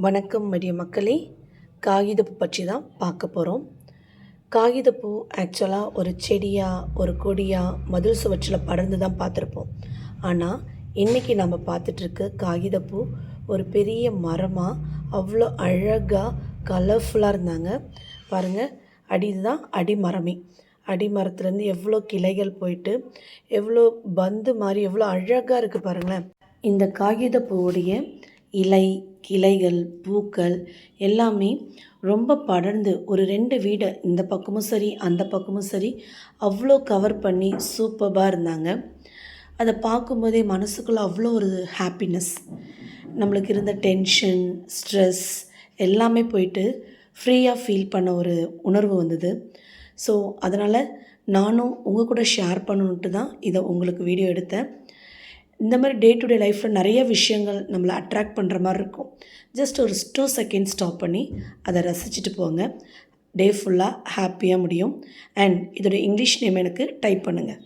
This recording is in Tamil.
வணக்கம் மடிய மக்களே. காகிதப்பூ பற்றி தான் பார்க்க போகிறோம். காகிதப்பூ ஆக்சுவலாக ஒரு செடியாக ஒரு கொடியாக மதில் சுவற்றில் படர்ந்து தான் பார்த்துருப்போம். ஆனால் இன்றைக்கி நம்ம பார்த்துட்ருக்க காகிதப்பூ ஒரு பெரிய மரமாக அவ்வளோ அழகாக கலர்ஃபுல்லாக இருந்தாங்க. பாருங்கள், இதுதான் அடிமரமே. அடிமரத்துலேருந்து எவ்வளோ கிளைகள் போயிட்டு எவ்வளோ பந்து மாதிரி எவ்வளோ அழகாக இருக்குது பாருங்களேன். இந்த காகிதப்பூவுடைய இலை, கிளைகள், பூக்கள் எல்லாமே ரொம்ப படர்ந்து ஒரு 2 வீடை இந்த பக்கமும் சரி அந்த பக்கமும் சரி அவ்வளோ கவர் பண்ணி சூப்பராக இருந்தாங்க. அதை பார்க்கும்போதே மனசுக்குள்ளே அவ்வளோ ஒரு ஹாப்பினஸ், நம்மளுக்கு இருந்த டென்ஷன், ஸ்ட்ரெஸ் எல்லாமே போயிட்டு ஃப்ரீயாக ஃபீல் பண்ண ஒரு உணர்வு வந்தது. ஸோ அதனால் நானும் உங்கள் கூட ஷேர் பண்ணணுன்ட்டு தான் இதை உங்களுக்கு வீடியோ எடுத்தேன். இந்த மாதிரி டே டு டே லைஃப்பில் நிறைய விஷயங்கள் நம்மளை அட்ராக்ட் பண்ணுற மாதிரி இருக்கும். ஜஸ்ட் ஒரு 2 செகண்ட் ஸ்டாப் பண்ணி அதை ரசிச்சுட்டு போங்க. டே ஃபுல்லாக ஹாப்பியாக முடியும். அண்ட் இதோட இங்கிலீஷ் நேம் எனக்கு டைப் பண்ணுங்கள்.